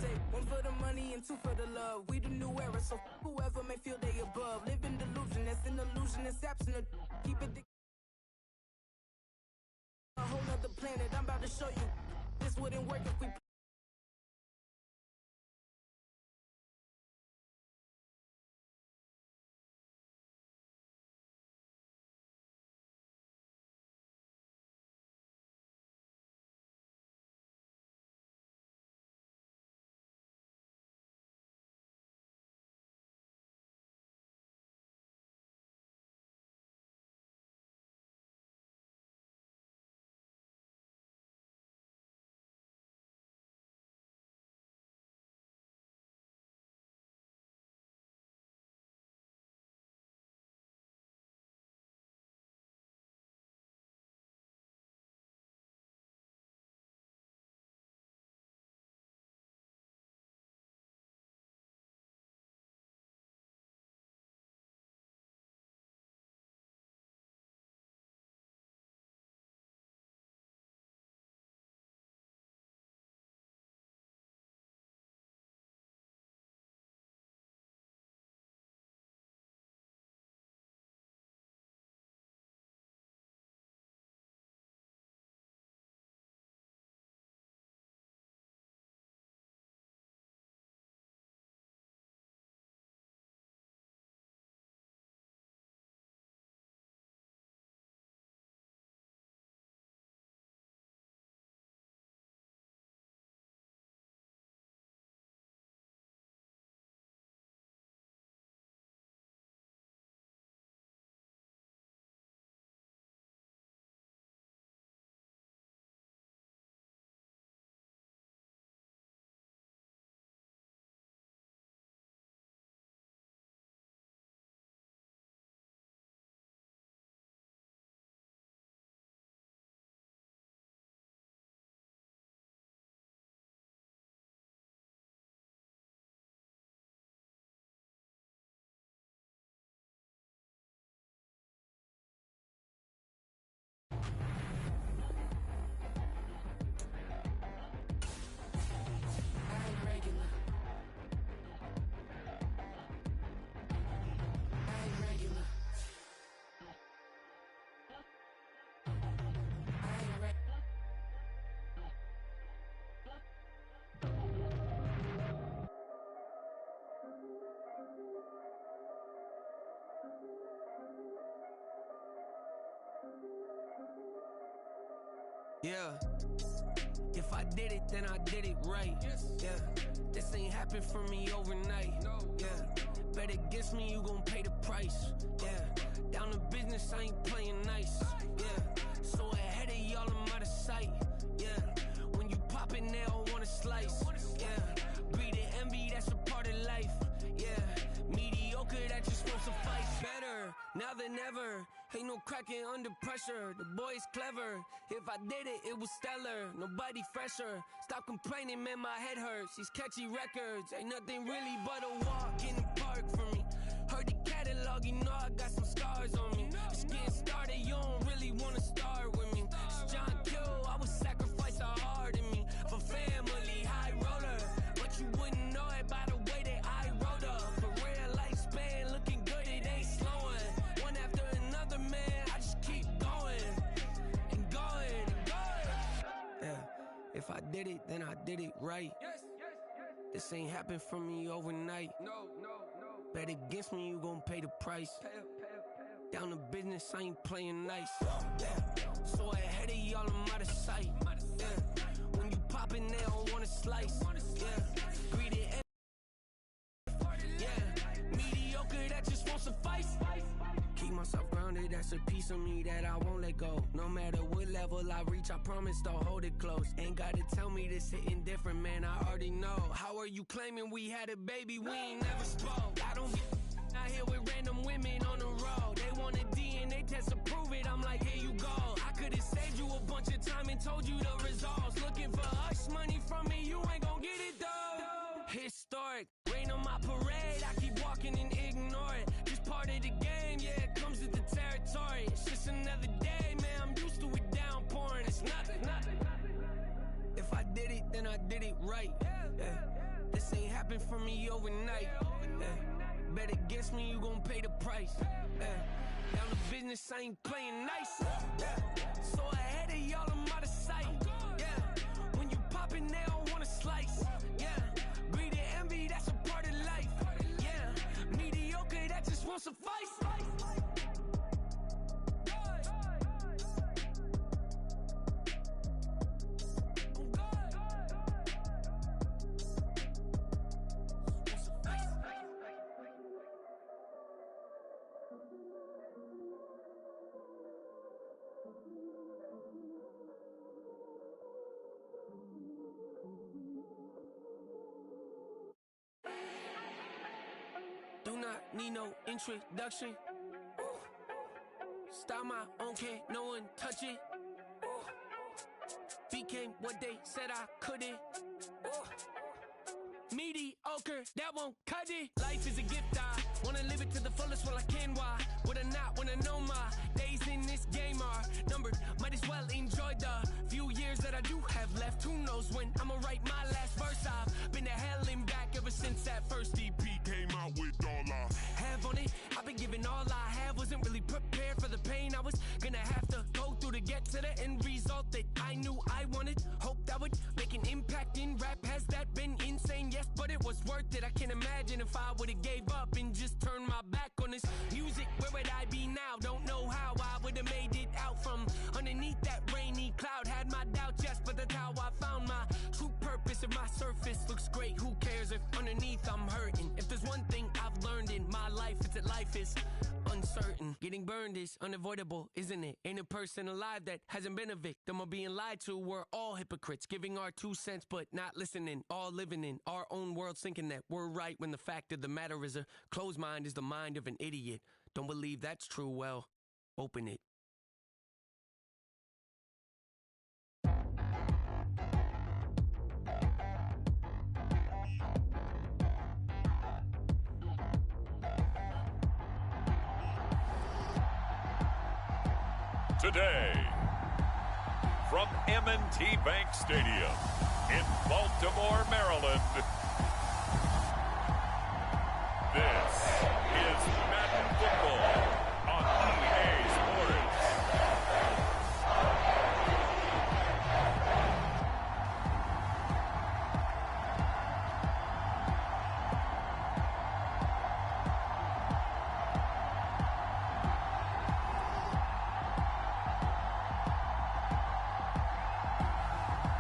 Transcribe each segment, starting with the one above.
say one for the money and two for the love. We the new era, so whoever may feel they above. Live in delusion, that's an illusion, it's absent. Keep it a whole nother planet. I'm about to show you this wouldn't work if we. Yeah, if I did it, then I did it right. Yeah, this ain't happened for me overnight. Yeah, bet against me, you gon' pay the price. Yeah, down to business, I ain't playing nice. Yeah, so ahead of y'all, I'm out of sight. Yeah, when you pop it, they all wanna slice. Yeah, greed and envy, that's a part of life. Yeah, mediocre, that just won't suffice. Better now than ever. Ain't no cracking under pressure, the boy's clever. If I did it, it was stellar, nobody fresher. Stop complaining, man, my head hurts. These catchy records, ain't nothing really but a walk in the park for me. Heard the catalog, you know I got some scars on me. Just getting started, you don't really wanna start with me. It's John Kill, I would sacrifice a heart in me. For family, high roller, but you wouldn't know it by the way that I wrote up. For real lifespan, looking good, it ain't slowing. One after another, man, I just keep going and going and going. Yeah, if I did it, then I did it right. This ain't happened for me overnight. No. Bet against me, you gon' pay the price. Down to business, I ain't playing nice. Yeah, so ahead of y'all, I'm out of sight. Yeah, when you poppin', they don't wanna slice. Yeah, greedy and yeah, mediocre, that just won't suffice. Keep myself grounded, that's a piece of me that I won't let go. No matter what level I reach, I promise don't hold it close. Ain't gotta tell me this hitting different, man, I already know. How are you claiming we had a baby, we ain't never spoke? I don't get out here with random women on the road. They want a DNA test to prove it, I'm like, here you go. I could've saved you a bunch of time and told you the results. Looking for hush money from me, you ain't gon' get it though. Historic, rain on my parade, I keep walking and ignore it. Just part of the game, yeah, it comes with the territory. It's just another day, man, I'm used to it downpouring. It's nothing. If I did it, then I did it right. Yeah. this ain't happened for me overnight. Bet against me, you gon' pay the price. Down the business, I ain't playing nice. So ahead of y'all, I'm out of sight. When you poppin', they don't wanna slice. Greed and envy, that's a part of life. Mediocre, that just won't suffice. Do not need no introduction. Style my own, can't no one touch it. Became what they said I couldn't. Mediocre, that won't cut it. Life is a gift, I wanna live it to the fullest while I can. Why would I not wanna know my days in this game are numbered? Might as well enjoy the few years that I do have left. Who knows when I'ma write my last verse? I've been to hell and back ever since that first EP came out with all I have on it. I've been giving all I have, wasn't really prepared for the pain I was gonna have to go through to get to the end result that I knew I wanted. Hoped I would make an impact in rap. Has that been insane? Yes, but it was worth it. I can't imagine if I would've gave up and just turned my back on this music. Where would I be now? Don't know how I would've made it out from underneath that rainy cloud. Had my doubts, yes, but that's how I found my true purpose. If my surface looks great, who cares if underneath I'm hurting? If there's one thing I've learned in my life, it's that life is uncertain. Getting burned is unavoidable, isn't it? Ain't a person alive that hasn't been a victim of being lied to. We're all hypocrites, giving our 2 cents but not listening. All living in our own world, thinking that we're right when the fact of the matter is a closed mind is the mind of an idiot. Don't believe that's true? Well, open it. Today, from M&T Bank Stadium in Baltimore, Maryland, this is Madden Football on EA Sports.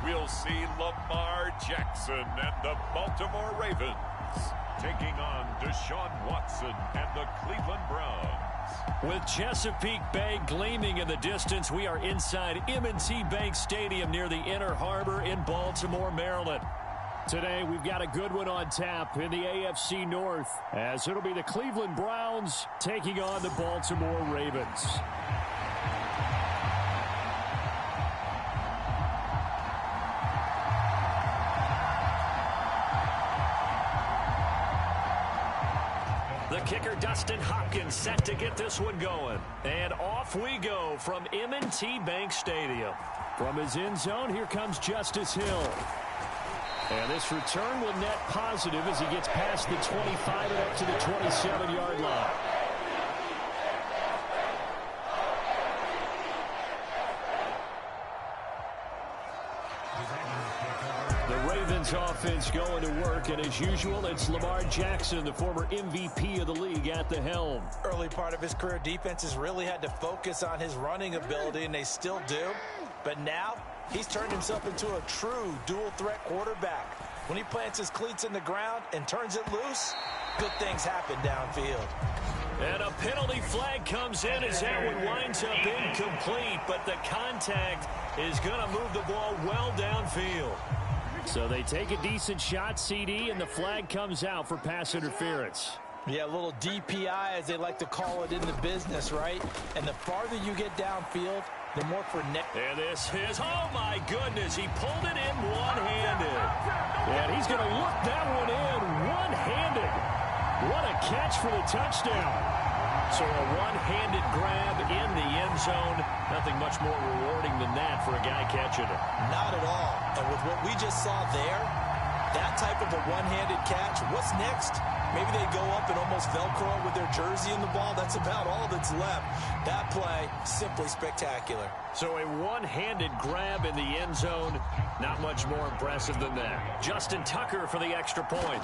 We'll see Lamar Jackson and the Baltimore Ravens taking on Deshaun Watson and the Cleveland Browns. With Chesapeake Bay gleaming in the distance, we are inside M&T Bank Stadium near the Inner Harbor in Baltimore, Maryland. Today, we've got a good one on tap in the AFC North, as it'll be the Cleveland Browns taking on the Baltimore Ravens. The kicker, Dustin Hopkins, set to get this one going. And off we go from M&T Bank Stadium. From his end zone, here comes Justice Hill. And this return will net positive as he gets past the 25 and up to the 27-yard line. Offense going to work, and as usual, it's Lamar Jackson, the former MVP of the league, at the helm. Early part of his career, defenses really had to focus on his running ability, and they still do. But now, he's turned himself into a true dual-threat quarterback. When he plants his cleats in the ground and turns it loose, good things happen downfield. And a penalty flag comes in as that one winds up incomplete, but the contact is going to move the ball well downfield. So they take a decent shot, CD, and the flag comes out for pass interference. Yeah, a little DPI, as they like to call it in the business, right? And the farther you get downfield, the more for net. And this is, oh my goodness, he pulled it in one-handed. And he's going to look that one in one-handed. What a catch for the touchdown. So a one-handed grab in the end zone. Nothing much more rewarding than that for a guy catching it. Not at all. And with what we just saw there, That type of a one-handed catch, what's next? Maybe they go up and almost Velcro with their jersey in the ball. That's about all that's left. That play, simply spectacular. So a one-handed grab in the end zone. Not much more impressive than that. Justin Tucker for the extra point.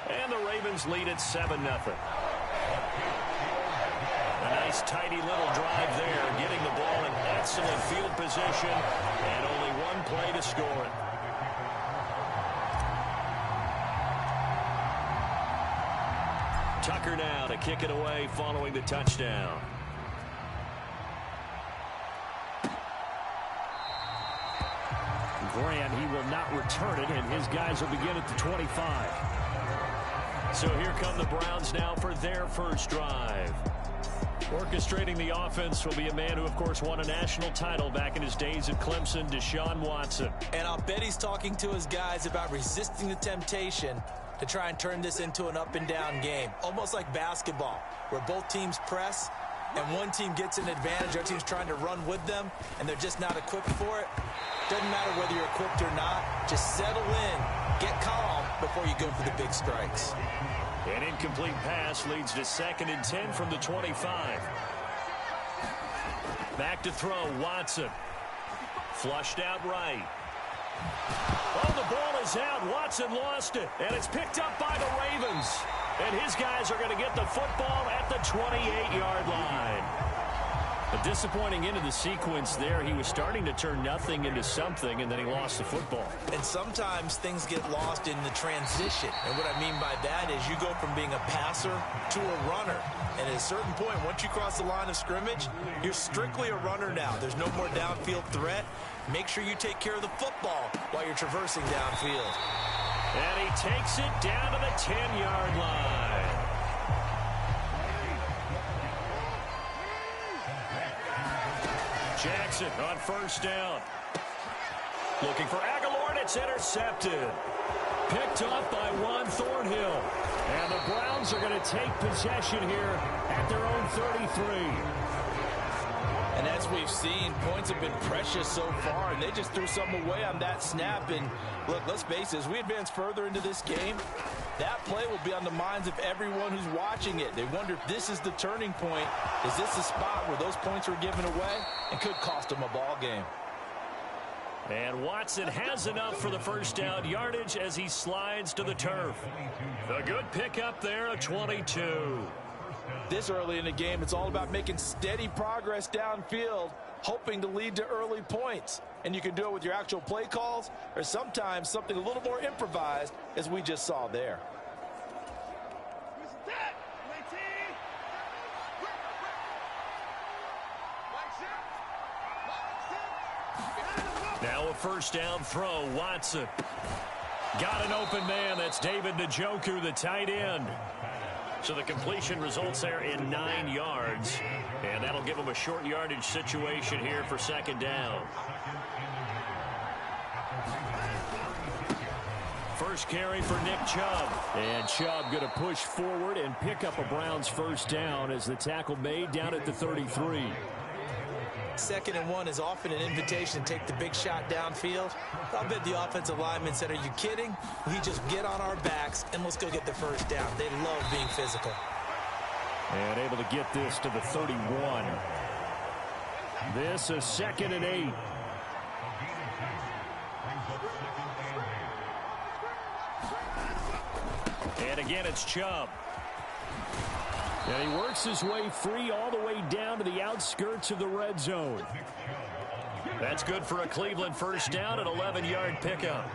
And the Ravens lead at 7-0. A nice, tidy little drive there, getting the ball in excellent field position, and only one play to score it. Tucker now to kick it away following the touchdown. Grant, he will not return it, and his guys will begin at the 25. So here come the Browns now for their first drive. Orchestrating the offense will be a man who, of course, won a national title back in his days at Clemson, Deshaun Watson. And I'll bet he's talking to his guys about resisting the temptation to try and turn this into an up-and-down game. Almost like basketball, where both teams press, and one team gets an advantage, the other team's trying to run with them, and they're just not equipped for it. Doesn't matter whether you're equipped or not. Just settle in, get calm before you go for the big strikes. An incomplete pass leads to 2nd and 10 from the 25. Back to throw, Watson. Flushed out right. Oh, the ball is out. Watson lost it, and it's picked up by the Ravens. And his guys are going to get the football at the 28-yard line. A disappointing end of the sequence there. He was starting to turn nothing into something, and then he lost the football. And sometimes things get lost in the transition. And what I mean by that is you go from being a passer to a runner. And at a certain point, once you cross the line of scrimmage, you're strictly a runner now. There's no more downfield threat. Make sure you take care of the football while you're traversing downfield. And he takes it down to the 10-yard line. Jackson on first down. Looking for Aguilar, and it's intercepted. Picked off by Juan Thornhill. And the Browns are going to take possession here at their own 33. And as we've seen, points have been precious so far, and they just threw something away on that snap. And look, let's face it, as we advance further into this game, that play will be on the minds of everyone who's watching it. They wonder if this is the turning point. Is this the spot where those points were given away and could cost them a ball game? And Watson has enough for the first down yardage as he slides to the turf. A good pickup there, a 22. This early in the game, it's all about making steady progress downfield, hoping to lead to early points. And you can do it with your actual play calls or sometimes something a little more improvised, as we just saw there. Now a first down throw, Watson. Got an open man, that's David Njoku, the tight end. So the completion results there in 9 yards. And that'll give him a short yardage situation here for second down. First carry for Nick Chubb. And Chubb going to push forward and pick up a Browns first down as the tackle made down at the 33. 2nd and 1 is often an invitation to take the big shot downfield. I'll bet the offensive lineman said, are you kidding? We just get on our backs and let's go get the first down. They love being physical. And able to get this to the 31. This is 2nd and 8. And again, it's Chubb. And he works his way free all the way down to the outskirts of the red zone. That's good for a Cleveland first down, an 11-yard pickup.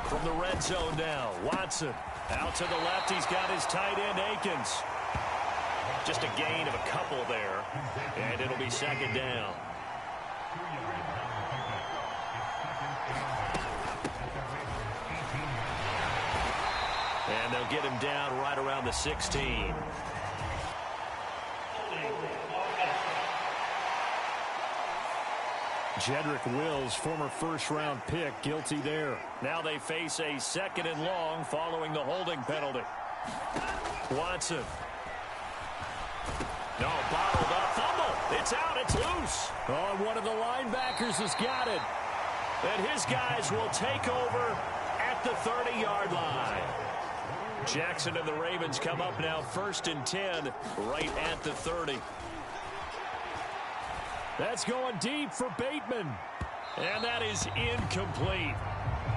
From the red zone now, Watson. Out to the left, he's got his tight end, Akins. Just a gain of a couple there, and it'll be second down. And they'll get him down right around the 16. Jedrick Wills, former first-round pick, guilty there. Now they face a 2nd and long following the holding penalty. Watson. No, bottled up. Fumble It's out. It's loose. Oh, one of the linebackers has got it. And his guys will take over at the 30-yard line. Jackson and the Ravens come up now 1st and 10 right at the 30. That's going deep for Bateman. And that is incomplete.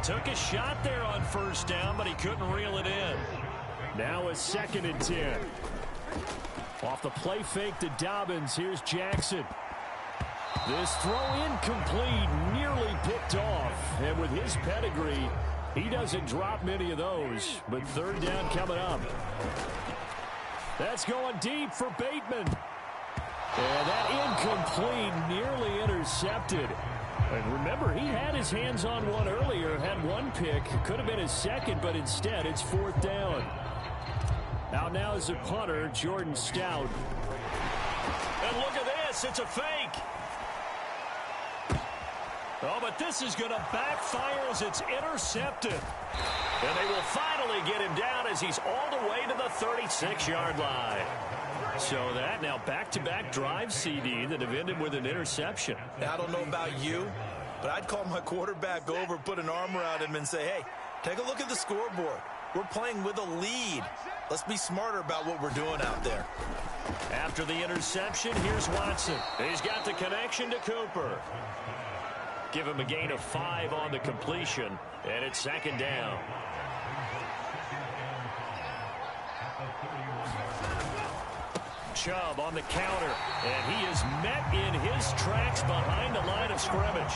Took a shot there on 1st down, but he couldn't reel it in. Now a 2nd and 10. Off the play fake to Dobbins, here's Jackson. This throw incomplete, nearly picked off. And with his pedigree, he doesn't drop many of those. But 3rd down coming up. That's going deep for Bateman. And that incomplete, nearly intercepted. And remember, he had his hands on one earlier, had one pick. Could have been his 2nd, but instead it's 4th down. Out now is the punter, Jordan Stout. And look at this, it's a fake. Oh, but this is going to backfire as it's intercepted. And they will finally get him down as he's all the way to the 36-yard line. So that now back-to-back drive CD that have ended with an interception. Now, I don't know about you, but I'd call my quarterback over, put an arm around him, and say, hey, take a look at the scoreboard. We're playing with a lead. Let's be smarter about what we're doing out there. After the interception, here's Watson. He's got the connection to Cooper. Give him a gain of 5 on the completion, and it's 2nd down. Chubb on the counter, and he is met in his tracks behind the line of scrimmage.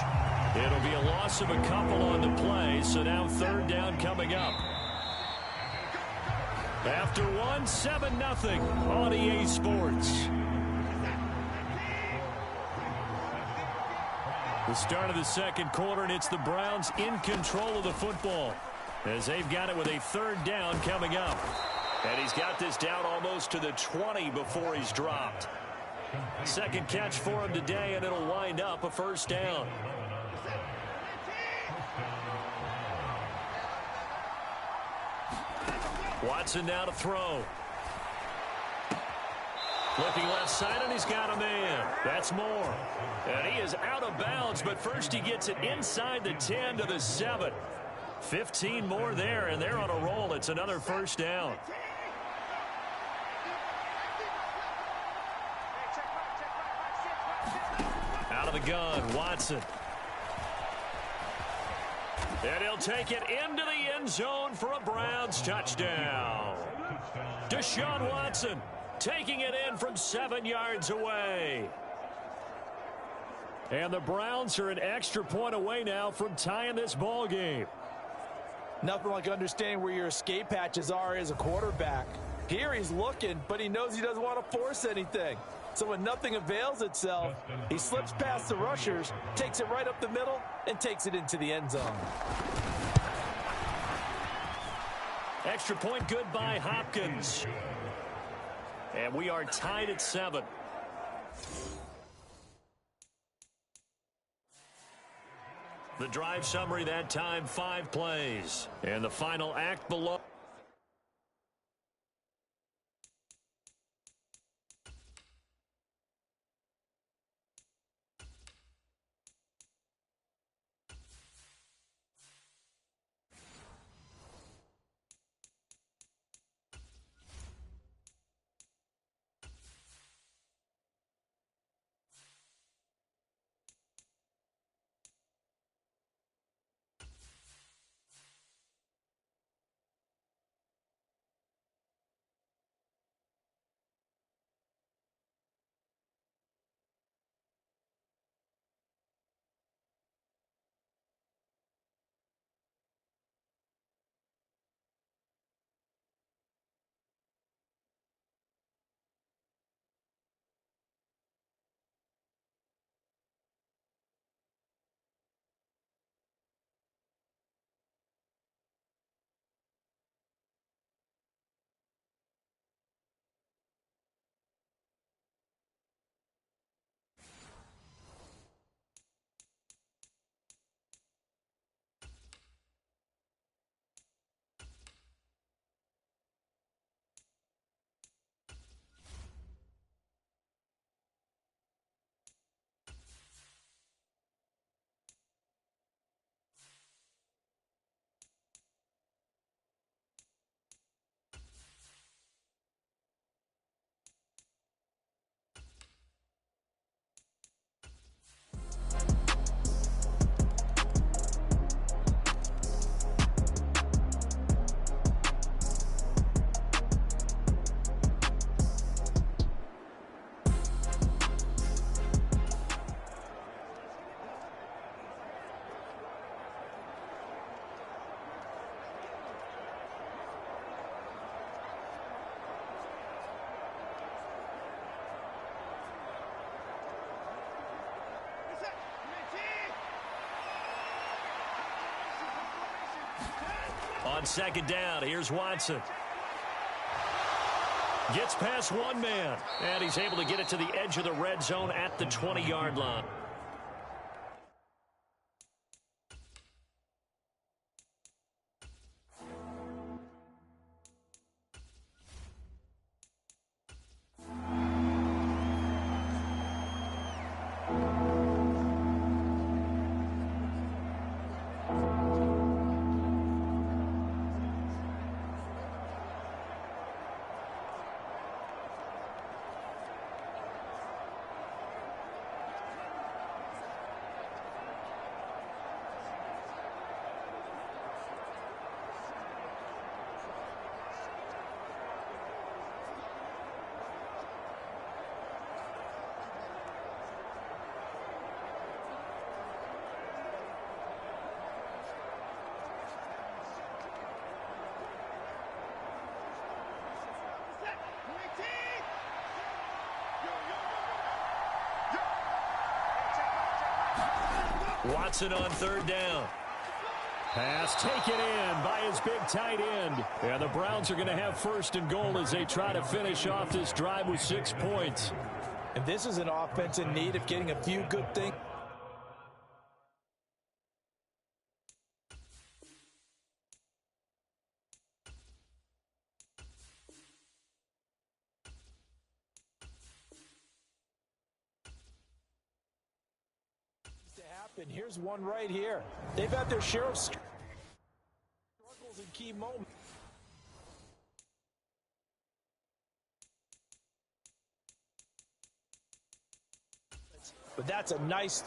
It'll be a loss of a couple on the play, so now 3rd down coming up. After 7-0 on EA Sports. The start of the 2nd quarter, and it's the Browns in control of the football as they've got it with a 3rd down coming up. And he's got this down almost to the 20 before he's dropped. 2nd catch for him today, and it'll wind up a 1st down. Watson now to throw. Looking left side, and he's got a man. That's Moore. And he is out of bounds, but first he gets it inside the 10 to the 7. 15 more there, and they're on a roll. It's another 1st down. Out of the gun, Watson. And he'll take it into the end zone for a Browns touchdown. Deshaun Watson taking it in from 7 yards away. And the Browns are an extra point away now from tying this ball game. Nothing like understanding where your escape hatches are as a quarterback. Here he's looking, but he knows he doesn't want to force anything. So when nothing avails itself, he slips past the rushers, takes it right up the middle, and takes it into the end zone. Extra point good by Hopkins. And we are tied at 7. The drive summary that time, 5 plays. And the final act below. On second down, here's Watson. Gets past one man, and he's able to get it to the edge of the red zone at the 20-yard line. Watson on third down. Pass taken in by his big tight end. And the Browns are going to have first and goal as they try to finish off this drive with 6 points. And this is an offense in need of getting a few good things. And here's one right here. They've had their share of struggles in key moments. But that's a nice...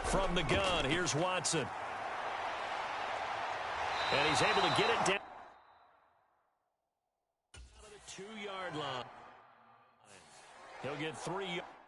From the gun, here's Watson. And he's able to get it down out of the 2-yard line. He'll get 3 yards.